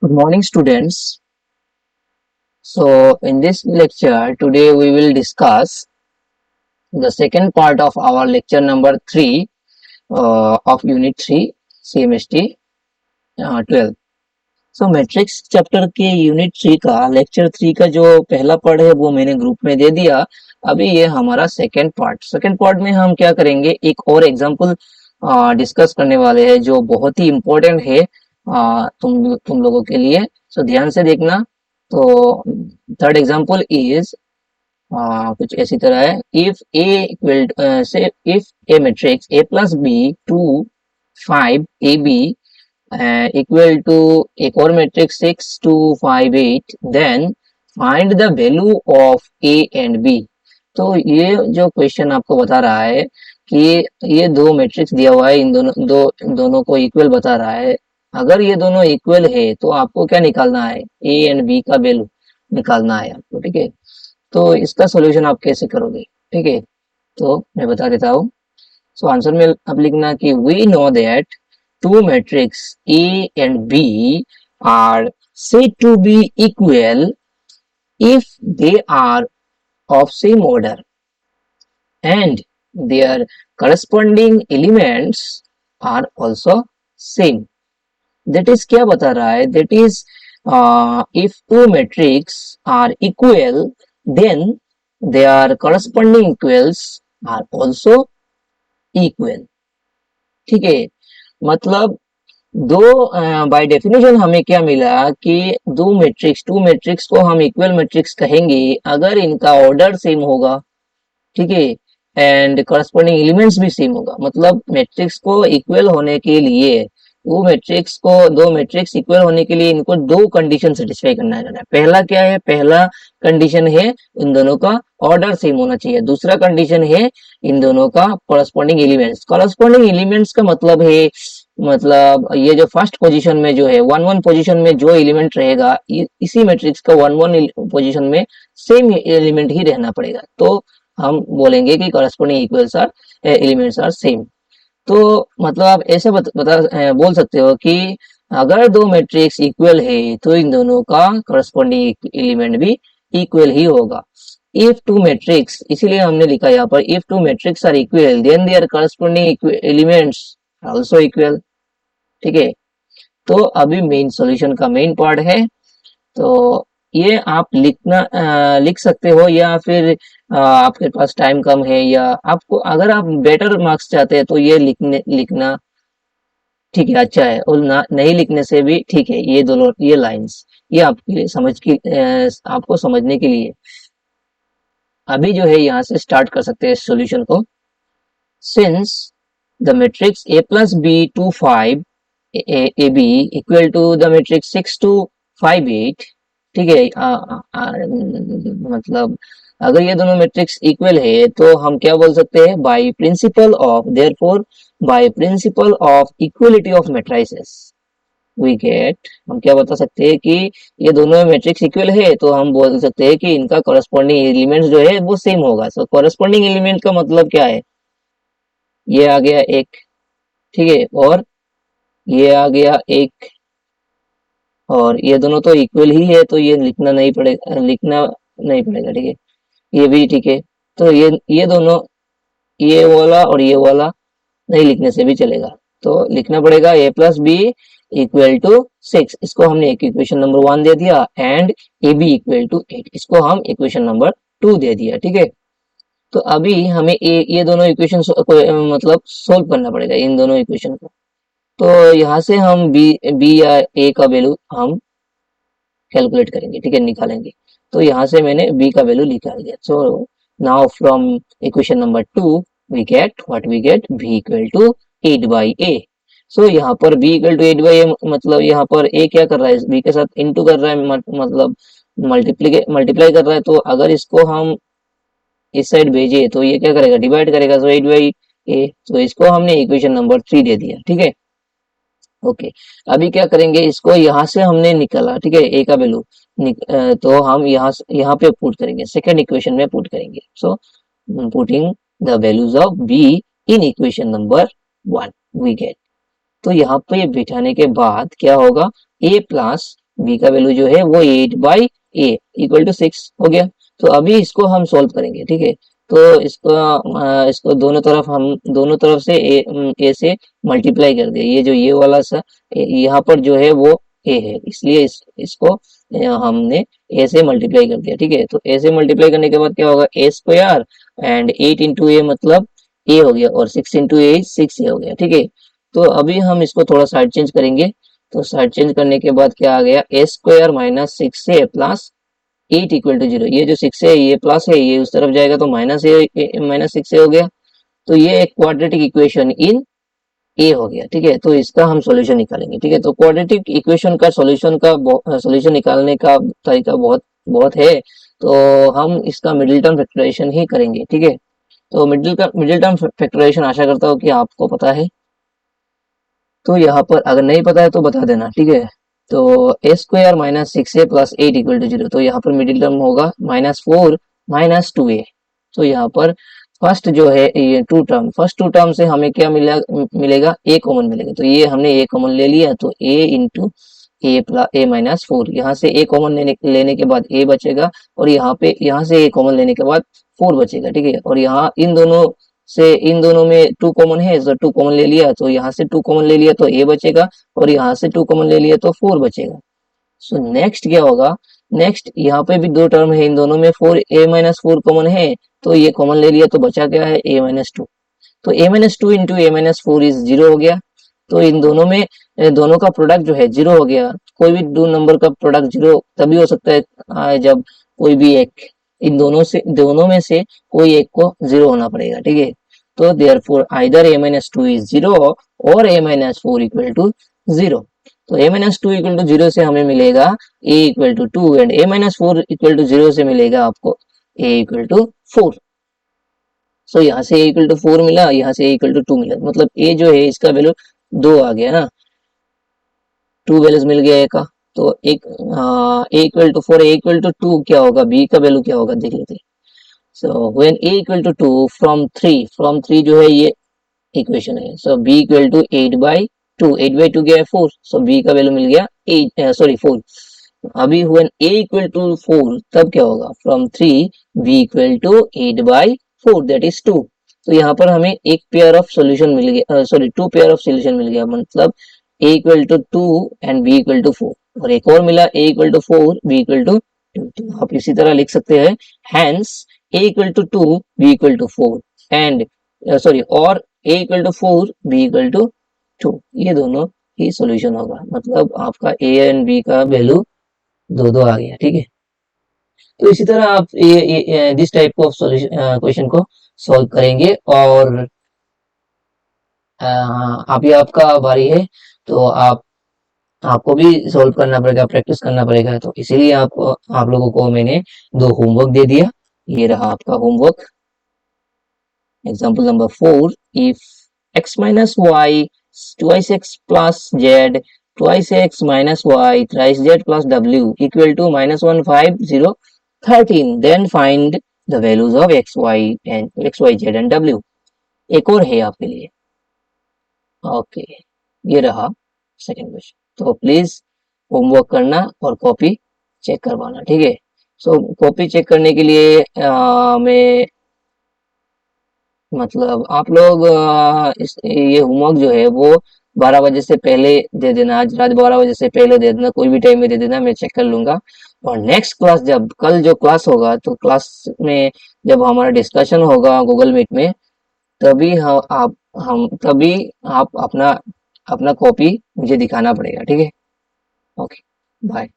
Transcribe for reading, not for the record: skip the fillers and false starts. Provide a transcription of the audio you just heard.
Good morning, students. So, in this lecture, today we will discuss the second part of our lecture number 3 of Unit 3 CMST 12. So matrix chapter के unit 3 का lecture 3 का जो पहला part है वो मैंने group में दे दिया। अभी ये हमारा सेकेंड पार्ट में हम क्या करेंगे, एक और एग्जांपल डिस्कस करने वाले हैं जो बहुत ही इम्पोर्टेंट है तुम लोगों के लिए। सो ध्यान से देखना। तो थर्ड एग्जांपल इज कुछ ऐसी तरह है, इफ ए इक्वल से if A matrix A plus B 2 5 A B equal to एक और matrix 6 2 5 8, then find the value of A and B. तो ये जो क्वेश्चन आपको बता रहा है कि ये दो मैट्रिक्स दिया हुआ है, इन दोनों को इक्वल बता रहा है। अगर ये दोनों इक्वल है तो आपको क्या निकालना है, ए एंड बी का वैल्यू निकालना है आपको। ठीक है, तो इसका सॉल्यूशन आप कैसे करोगे? ठीक है, तो मैं बता देता हूँ। सो आंसर में आप लिखना कि we know that two matrix A and B are said to be equal if they are of same order and their corresponding elements are also same. That is क्या बता रहा है? That is if two matrix are equal, then their corresponding equals are also equal. ठीक है, मतलब दो by definition हमें क्या मिला कि टू मैट्रिक्स को हम इक्वल मैट्रिक्स कहेंगे अगर इनका ऑर्डर सेम होगा। ठीक है, एंड करस्पॉन्डिंग एलिमेंट्स भी सेम होगा। मतलब मैट्रिक्स को इक्वल होने के लिए दो मैट्रिक्स इक्वल होने के लिए इनको दो कंडीशन सेटिस्फाई करना है। पहला क्या है? पहला कंडीशन है इन दोनों का ऑर्डर सेम होना चाहिए। दूसरा कंडीशन है इन दोनों का कॉरस्पॉन्डिंग एलिमेंट्स का मतलब है, मतलब ये जो फर्स्ट पोजीशन में जो है 1 1 पोजीशन में जो एलिमेंट रहेगा इसी मैट्रिक्स का 1 1 पोजीशन में सेम एलिमेंट ही रहना पड़ेगा। तो हम बोलेंगे कि corresponding equals are elements are same. तो मतलब आप ऐसे बोल सकते हो कि अगर दो मैट्रिक्स इक्वल है तो इन दोनों का कॉरस्पॉन्डिंग एलिमेंट भी इक्वल ही होगा। इफ टू मैट्रिक्स, इसीलिए हमने लिखा यहाँ पर if two matrix are equal then their corresponding elements also equal. ठीक है, तो अभी मेन सॉल्यूशन का मेन पार्ट है। तो ये आप लिख सकते हो या फिर आपके पास टाइम कम है या आपको अगर आप बेटर मार्क्स चाहते हैं तो ये लिखना ठीक है, अच्छा है। और नहीं लिखने से भी ठीक है। ये दोनों ये लाइंस ये आपके लिए आपको समझने के लिए अभी जो है यहाँ से स्टार्ट कर सकते हैं सॉल्यूशन को। Since the matrix a plus b 2 5 A B equal to the matrix 6 2 5 8। ठीक है, मतलब अगर ये दोनों मैट्रिक्स इक्वल है तो हम क्या बोल सकते हैं, by principle of therefore by principle of equality of matrices we get, हम क्या बता सकते हैं कि ये दोनों मैट्रिक्स इक्वल है तो हम बोल सकते हैं कि इनका कॉरस्पॉन्डिंग एलिमेंट जो है वो सेम होगा। सो कॉरस्पॉन्डिंग एलिमेंट का मतलब क्या है, ये आ गया एक, ठीक है, और ये आ गया एक, और ये दोनों तो इक्वल ही है तो ये लिखना नहीं पड़ेगा। ठीक है, ये भी ठीक है। तो ये दोनों, ये वाला और ये वाला नहीं लिखने से भी चलेगा। तो लिखना पड़ेगा a plus B equal to 6, इसको हमने एक इक्वेशन नंबर 1 दे दिया, and A B equal to 8, इसको हम इक्वेशन नंबर 2 दे दिया। ठीक है, तो अभी हमें ये दोनों इक्वेशन मतलब सोल्व करना पड़ेगा इन दोनों इक्वेशन को। तो यहाँ से हम बी या ए का वैल्यू हम कैलकुलेट करेंगे। ठीक है, निकालेंगे। तो यहाँ से मैंने b का वैल्यू निकाल दिया। So now from equation number 2 we get what we get b equal to 8 by a। So यहाँ पर b equal to 8 by a, मतलब यहाँ पर a क्या कर रहा है, b के साथ इनटू कर रहा है, मतलब मल्टीप्लाई कर रहा है। तो अगर इसको हम इस साइड भेजे तो ये क्या करेगा, डिवाइड करेगा। सो 8 बाई a, तो इसको हमने इक्वेशन नंबर 3 दे दिया। ठीक है, ओके। अभी क्या करेंगे, इसको यहाँ से हमने निकाला, ठीक है, ए का वैल्यू तो हम यहाँ पे पुट करेंगे, सेकंड इक्वेशन में पुट करेंगे। So putting the values of B in equation number 1 we get. तो यहाँ पे बिठाने के बाद क्या होगा, a प्लस बी का वैल्यू जो है वो 8/a = 6 हो गया। तो अभी इसको हम सॉल्व करेंगे, ठीक है। तो इसको दोनों तरफ से ए से मल्टीप्लाई कर दिया। ये जो ये वाला सा यहाँ पर जो है वो ए है, इसलिए इसको हमने ए से मल्टीप्लाई कर दिया, ठीक है। तो ए से मल्टीप्लाई करने के बाद क्या होगा, ए स्क्वायर एंड 8 इंटू ए मतलब ए हो गया, और 6 इंटू ए 6 ए हो गया, ठीक है। तो अभी हम इसको थोड़ा साइड चेंज करेंगे। तो साइड चेंज करने के बाद क्या आ गया, ए स्क्वायर माइनस 6 ए प्लस 8 = 0। ये जो 6 है ये प्लस है, ये उस तरफ जाएगा तो -6 हो गया। तो ये एक क्वाड्रेटिक इक्वेशन इन ए हो गया, ठीक है। तो इसका हम सॉल्यूशन निकालेंगे, ठीक है। तो क्वाड्रेटिक इक्वेशन का सॉल्यूशन निकालने का तरीका बहुत बहुत है। तो हम इसका मिडिल टर्म फैक्टराइजेशन ही करेंगे, ठीक है। तो मिडिल टर्म फैक्टराइजेशन आशा करता हूँ कि आपको पता है। तो यहाँ पर अगर नहीं पता है तो बता देना, ठीक है। तो ए स्क्वायर माइनस 6 ए प्लस 8 = 0। तो यहाँ पर मिडिल टर्म होगा -4 -2a। तो यहाँ पर फर्स्ट जो है ये फर्स्ट टू टर्म से हमें क्या मिलेगा, ए कॉमन मिलेगा। तो ये हमने ए कॉमन ले लिया, तो ए इंटू ए माइनस 4, यहाँ से ए कॉमन लेने के बाद ए बचेगा, और यहाँ से ए कॉमन लेने के बाद 4 बचेगा, ठीक है। और यहाँ इन दोनों में 2 कॉमन है, तो 2 कॉमन ले लिया, तो यहाँ से 2 कॉमन ले लिया तो ए बचेगा, और यहाँ से 2 कॉमन ले लिया तो 4 बचेगा। सो नेक्स्ट क्या होगा, नेक्स्ट यहाँ पे भी 2 टर्म है, इन दोनों में 4a-4 कॉमन है, तो ये कॉमन ले लिया तो बचा क्या है, a-2। तो a-2 इंटू a-4 इज 0 हो गया। तो इन दोनों का प्रोडक्ट जो है 0 हो गया। कोई भी दो नंबर का प्रोडक्ट 0 तभी हो सकता है जब कोई भी एक इन दोनों में से कोई एक को 0 होना पड़ेगा, ठीक है। तो देयरफॉर आइदर a-2 इज 0 और a-4 = 0। तो a-2 = 0 से हमें मिलेगा a = 2, एंड a-4 = 0 से मिलेगा आपको a = 4। सो यहाँ से a = 4 मिला, यहाँ से a = 2 मिला, मतलब a जो है इसका वैल्यू 2 आ गया ना, 2 वैल्यूज मिल गया a का। तो एक a = 4, a = 2 क्या होगा, b का वैल्यू क्या होगा देख लेते हैं। सो व्हेन a = 2 फ्रॉम 3 जो है ये इक्वेशन है। सो b = 8/2, 8/2 क्या है 4। सो b का वैल्यू मिल गया 4। अभी व्हेन a = 4 तब क्या होगा, फ्रॉम 3 b = 8/4 दैट इज 2। तो यहाँ पर हमें एक पेयर ऑफ सॉल्यूशन मिल गया, सॉरी 2 पेयर ऑफ सॉल्यूशन मिल गया, मतलब a = 2 एंड b = 4, और एक और मिला a = 4 b = 2। तो आप इसी तरह लिख सकते हैं, हैंस a = 2 b = 4 एंड और a = 4 b = 2। ये दोनों ही सॉल्यूशन होगा, मतलब आपका a एंड b का वैल्यू दो दो आ गया, ठीक है। तो इसी तरह आप ये this type of solution question को सॉल्व करेंगे, और अभी आपका बारी है। तो आपको भी सॉल्व करना पड़ेगा, प्रैक्टिस करना पड़ेगा। तो इसीलिए आप लोगों को मैंने 2 होमवर्क दे दिया। ये रहा आपका homework. Example number 4, if x minus y twice x plus z twice x minus y thrice z plus w equal to -1, 5, 0, 13, then find the values of x y z and w। एक और है आपके लिए। Okay, ये रहा second question. तो please homework करना और कॉपी चेक करवाना, ठीक है। सो कॉपी चेक करने के लिए मैं मतलब आप लोग ये होमवर्क जो है वो 12 बजे से पहले दे देना, आज रात 12 बजे से पहले दे देना, कोई भी टाइम में दे देना, मैं चेक कर लूंगा। और नेक्स्ट क्लास जब कल जो क्लास होगा, तो क्लास में जब हमारा डिस्कशन होगा गूगल मीट में, तभी तभी आप अपना अपना कॉपी मुझे दिखाना पड़ेगा, ठीक है। Okay, bye.